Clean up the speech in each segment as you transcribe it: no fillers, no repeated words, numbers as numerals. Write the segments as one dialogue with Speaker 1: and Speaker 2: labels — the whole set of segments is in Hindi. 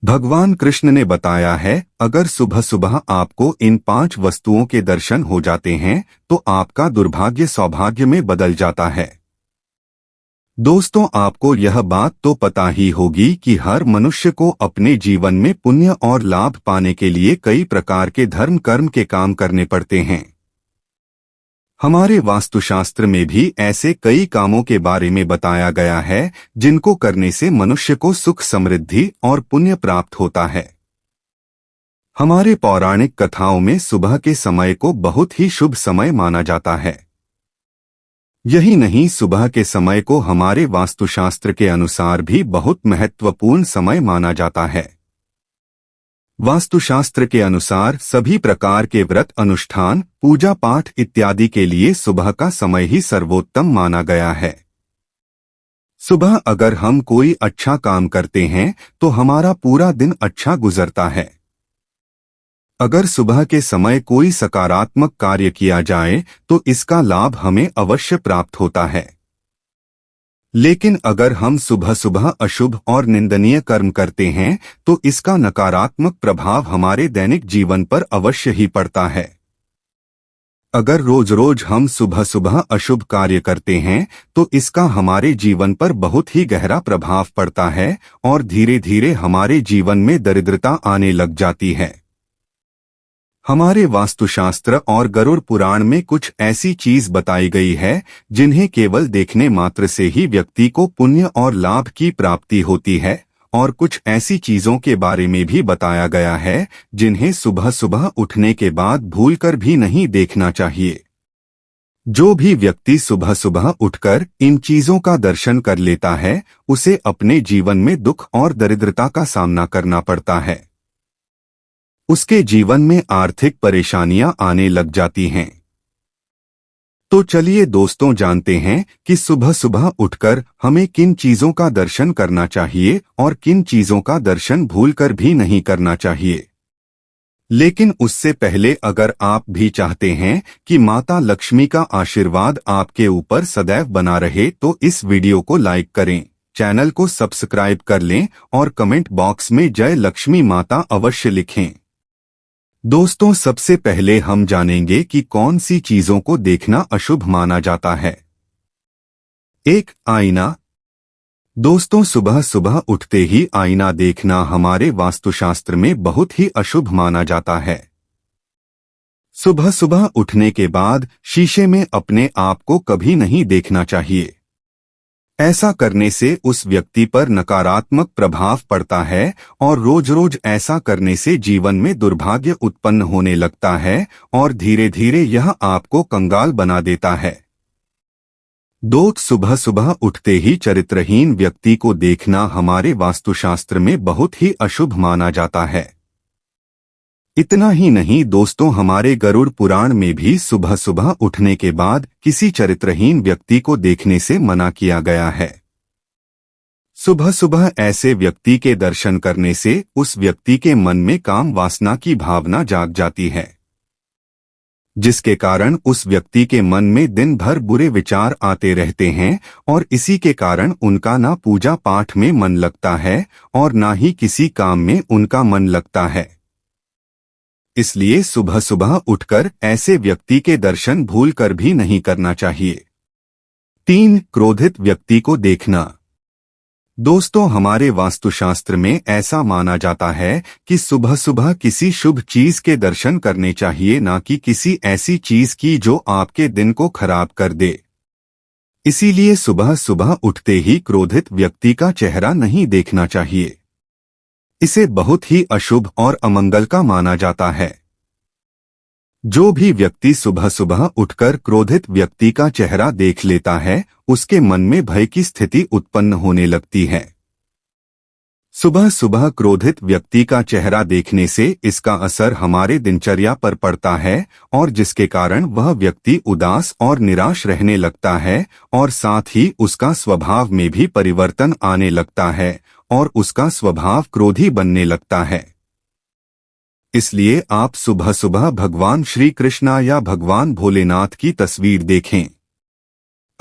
Speaker 1: भगवान कृष्ण ने बताया है, अगर सुबह सुबह आपको इन 5 वस्तुओं के दर्शन हो जाते हैं तो आपका दुर्भाग्य सौभाग्य में बदल जाता है। दोस्तों, आपको यह बात तो पता ही होगी कि हर मनुष्य को अपने जीवन में पुण्य और लाभ पाने के लिए कई प्रकार के धर्म कर्म के काम करने पड़ते हैं। हमारे वास्तुशास्त्र में भी ऐसे कई कामों के बारे में बताया गया है जिनको करने से मनुष्य को सुख समृद्धि और पुण्य प्राप्त होता है। हमारे पौराणिक कथाओं में सुबह के समय को बहुत ही शुभ समय माना जाता है। यही नहीं, सुबह के समय को हमारे वास्तुशास्त्र के अनुसार भी बहुत महत्वपूर्ण समय माना जाता है। वास्तुशास्त्र के अनुसार सभी प्रकार के व्रत अनुष्ठान, पूजा पाठ इत्यादि के लिए सुबह का समय ही सर्वोत्तम माना गया है। सुबह अगर हम कोई अच्छा काम करते हैं तो हमारा पूरा दिन अच्छा गुजरता है। अगर सुबह के समय कोई सकारात्मक कार्य किया जाए तो इसका लाभ हमें अवश्य प्राप्त होता है। लेकिन अगर हम सुबह सुबह अशुभ और निंदनीय कर्म करते हैं तो इसका नकारात्मक प्रभाव हमारे दैनिक जीवन पर अवश्य ही पड़ता है। अगर रोज रोज हम सुबह सुबह अशुभ कार्य करते हैं तो इसका हमारे जीवन पर बहुत ही गहरा प्रभाव पड़ता है और धीरे धीरे हमारे जीवन में दरिद्रता आने लग जाती है। हमारे वास्तुशास्त्र और गरुड़ पुराण में कुछ ऐसी चीज बताई गई है जिन्हें केवल देखने मात्र से ही व्यक्ति को पुण्य और लाभ की प्राप्ति होती है, और कुछ ऐसी चीजों के बारे में भी बताया गया है जिन्हें सुबह सुबह उठने के बाद भूलकर भी नहीं देखना चाहिए। जो भी व्यक्ति सुबह सुबह उठकर इन चीजों का दर्शन कर लेता है उसे अपने जीवन में दुख और दरिद्रता का सामना करना पड़ता है। उसके जीवन में आर्थिक परेशानियां आने लग जाती हैं। तो चलिए दोस्तों, जानते हैं कि सुबह सुबह उठकर हमें किन चीजों का दर्शन करना चाहिए और किन चीजों का दर्शन भूलकर भी नहीं करना चाहिए। लेकिन उससे पहले अगर आप भी चाहते हैं कि माता लक्ष्मी का आशीर्वाद आपके ऊपर सदैव बना रहे तो इस वीडियो को लाइक करें, चैनल को सब्सक्राइब कर लें और कमेंट बॉक्स में जय लक्ष्मी माता अवश्य लिखें। दोस्तों, सबसे पहले हम जानेंगे कि कौन सी चीजों को देखना अशुभ माना जाता है। 1. आईना। दोस्तों, सुबह सुबह उठते ही आईना देखना हमारे वास्तुशास्त्र में बहुत ही अशुभ माना जाता है। सुबह सुबह उठने के बाद शीशे में अपने आप को कभी नहीं देखना चाहिए। ऐसा करने से उस व्यक्ति पर नकारात्मक प्रभाव पड़ता है और रोज रोज ऐसा करने से जीवन में दुर्भाग्य उत्पन्न होने लगता है और धीरे धीरे यह आपको कंगाल बना देता है। 2. सुबह सुबह उठते ही चरित्रहीन व्यक्ति को देखना हमारे वास्तुशास्त्र में बहुत ही अशुभ माना जाता है। इतना ही नहीं दोस्तों, हमारे गरुड़ पुराण में भी सुबह सुबह उठने के बाद किसी चरित्रहीन व्यक्ति को देखने से मना किया गया है। सुबह सुबह ऐसे व्यक्ति के दर्शन करने से उस व्यक्ति के मन में काम वासना की भावना जाग जाती है, जिसके कारण उस व्यक्ति के मन में दिन भर बुरे विचार आते रहते हैं और इसी के कारण उनका ना पूजा पाठ में मन लगता है और ना ही किसी काम में उनका मन लगता है। इसलिए सुबह सुबह उठकर ऐसे व्यक्ति के दर्शन भूलकर भी नहीं करना चाहिए। 3. क्रोधित व्यक्ति को देखना। दोस्तों, हमारे वास्तुशास्त्र में ऐसा माना जाता है कि सुबह सुबह किसी शुभ चीज के दर्शन करने चाहिए, ना कि किसी ऐसी चीज की जो आपके दिन को खराब कर दे। इसीलिए सुबह सुबह उठते ही क्रोधित व्यक्ति का चेहरा नहीं देखना चाहिए। इसे बहुत ही अशुभ और अमंगल का माना जाता है। जो भी व्यक्ति सुबह सुबह उठकर क्रोधित व्यक्ति का चेहरा देख लेता है उसके मन में भय की स्थिति उत्पन्न होने लगती है। सुबह सुबह क्रोधित व्यक्ति का चेहरा देखने से इसका असर हमारे दिनचर्या पर पड़ता है और जिसके कारण वह व्यक्ति उदास और निराश रहने लगता है और साथ ही उसका स्वभाव में भी परिवर्तन आने लगता है और उसका स्वभाव क्रोधी बनने लगता है। इसलिए आप सुबह सुबह भगवान श्री कृष्ण या भगवान भोलेनाथ की तस्वीर देखें।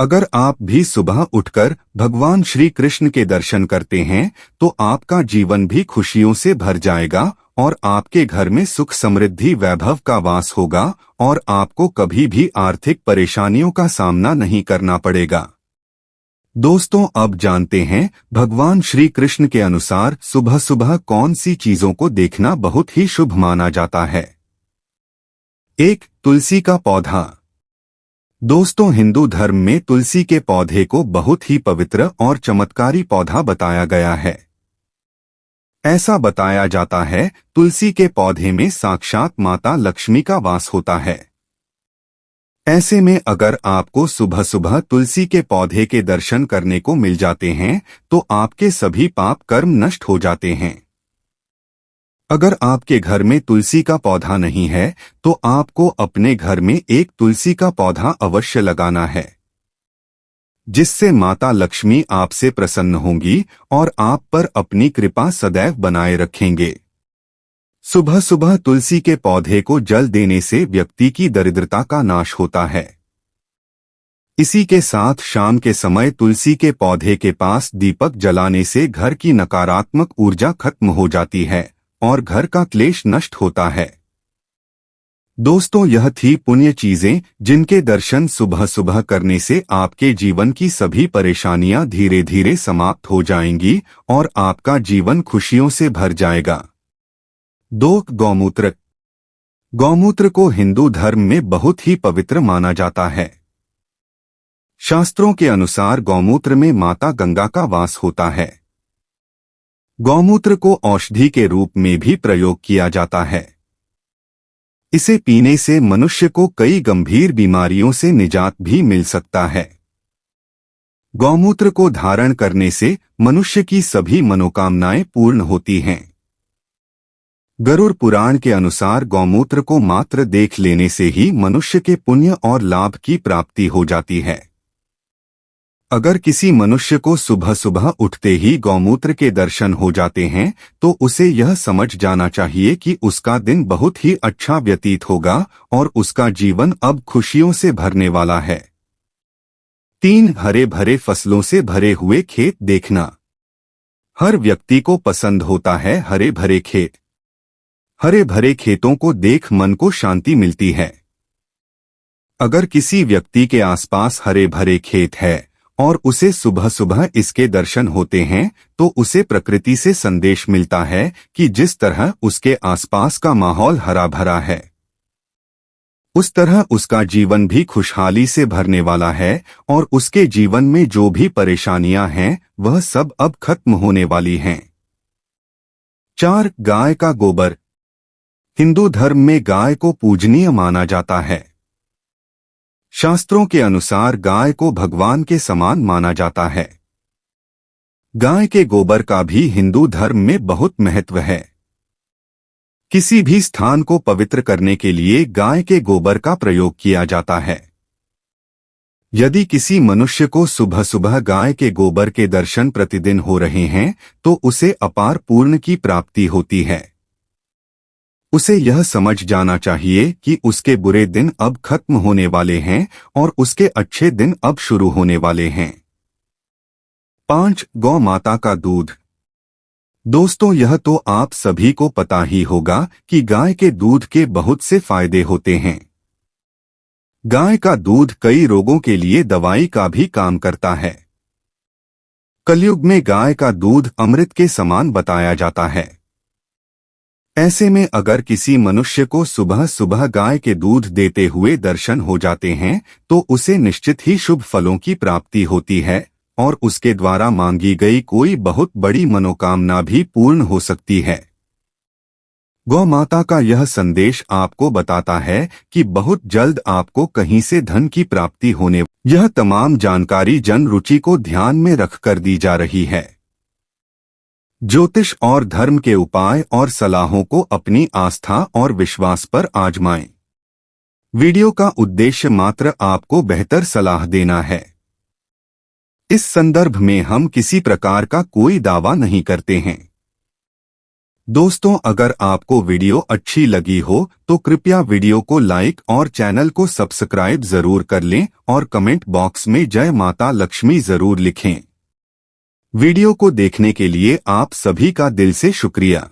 Speaker 1: अगर आप भी सुबह उठकर भगवान श्री कृष्ण के दर्शन करते हैं तो आपका जीवन भी खुशियों से भर जाएगा और आपके घर में सुख समृद्धि वैभव का वास होगा और आपको कभी भी आर्थिक परेशानियों का सामना नहीं करना पड़ेगा। दोस्तों, अब जानते हैं भगवान श्री कृष्ण के अनुसार सुबह सुबह कौन सी चीजों को देखना बहुत ही शुभ माना जाता है। 1. तुलसी का पौधा। दोस्तों, हिंदू धर्म में तुलसी के पौधे को बहुत ही पवित्र और चमत्कारी पौधा बताया गया है। ऐसा बताया जाता है तुलसी के पौधे में साक्षात माता लक्ष्मी का वास होता है। ऐसे में अगर आपको सुबह सुबह तुलसी के पौधे के दर्शन करने को मिल जाते हैं तो आपके सभी पाप कर्म नष्ट हो जाते हैं। अगर आपके घर में तुलसी का पौधा नहीं है तो आपको अपने घर में एक तुलसी का पौधा अवश्य लगाना है, जिससे माता लक्ष्मी आपसे प्रसन्न होंगी और आप पर अपनी कृपा सदैव बनाए रखेंगे। सुबह सुबह तुलसी के पौधे को जल देने से व्यक्ति की दरिद्रता का नाश होता है। इसी के साथ शाम के समय तुलसी के पौधे के पास दीपक जलाने से घर की नकारात्मक ऊर्जा खत्म हो जाती है और घर का क्लेश नष्ट होता है। दोस्तों, यह थी पुण्य चीजें जिनके दर्शन सुबह सुबह करने से आपके जीवन की सभी परेशानियां धीरे धीरे समाप्त हो जाएंगी और आपका जीवन खुशियों से भर जाएगा। 2. गौमूत्र। गौमूत्र को हिंदू धर्म में बहुत ही पवित्र माना जाता है। शास्त्रों के अनुसार गौमूत्र में माता गंगा का वास होता है। गौमूत्र को औषधि के रूप में भी प्रयोग किया जाता है। इसे पीने से मनुष्य को कई गंभीर बीमारियों से निजात भी मिल सकता है। गौमूत्र को धारण करने से मनुष्य की सभी मनोकामनाएं पूर्ण होती हैं। गरुड़ पुराण के अनुसार गौमूत्र को मात्र देख लेने से ही मनुष्य के पुण्य और लाभ की प्राप्ति हो जाती है। अगर किसी मनुष्य को सुबह सुबह उठते ही गौमूत्र के दर्शन हो जाते हैं तो उसे यह समझ जाना चाहिए कि उसका दिन बहुत ही अच्छा व्यतीत होगा और उसका जीवन अब खुशियों से भरने वाला है। 3. हरे भरे फसलों से भरे हुए खेत देखना। हर व्यक्ति को पसंद होता है हरे भरे खेत। हरे भरे खेतों को देख मन को शांति मिलती है। अगर किसी व्यक्ति के आसपास हरे भरे खेत है और उसे सुबह सुबह इसके दर्शन होते हैं तो उसे प्रकृति से संदेश मिलता है कि जिस तरह उसके आसपास का माहौल हरा भरा है उस तरह उसका जीवन भी खुशहाली से भरने वाला है और उसके जीवन में जो भी परेशानियां हैं वह सब अब खत्म होने वाली हैं। 4. गाय का गोबर। हिंदू धर्म में गाय को पूजनीय माना जाता है। शास्त्रों के अनुसार गाय को भगवान के समान माना जाता है। गाय के गोबर का भी हिंदू धर्म में बहुत महत्व है। किसी भी स्थान को पवित्र करने के लिए गाय के गोबर का प्रयोग किया जाता है। यदि किसी मनुष्य को सुबह सुबह गाय के गोबर के दर्शन प्रतिदिन हो रहे हैं तो उसे अपार पुण्य की प्राप्ति होती है। उसे यह समझ जाना चाहिए कि उसके बुरे दिन अब खत्म होने वाले हैं और उसके अच्छे दिन अब शुरू होने वाले हैं। 5. गौ माता का दूध। दोस्तों, यह तो आप सभी को पता ही होगा कि गाय के दूध के बहुत से फायदे होते हैं। गाय का दूध कई रोगों के लिए दवाई का भी काम करता है। कलयुग में गाय का दूध अमृत के समान बताया जाता है। ऐसे में अगर किसी मनुष्य को सुबह सुबह गाय के दूध देते हुए दर्शन हो जाते हैं तो उसे निश्चित ही शुभ फलों की प्राप्ति होती है और उसके द्वारा मांगी गई कोई बहुत बड़ी मनोकामना भी पूर्ण हो सकती है। गौ माता का यह संदेश आपको बताता है कि बहुत जल्द आपको कहीं से धन की प्राप्ति होने। यह तमाम जानकारी जन रुचि को ध्यान में रखकर दी जा रही है। ज्योतिष और धर्म के उपाय और सलाहों को अपनी आस्था और विश्वास पर आजमाएं। वीडियो का उद्देश्य मात्र आपको बेहतर सलाह देना है। इस संदर्भ में हम किसी प्रकार का कोई दावा नहीं करते हैं। दोस्तों, अगर आपको वीडियो अच्छी लगी हो तो कृपया वीडियो को लाइक और चैनल को सब्सक्राइब जरूर कर लें और कमेंट बॉक्स में जय माता लक्ष्मी जरूर लिखें। वीडियो को देखने के लिए आप सभी का दिल से शुक्रिया।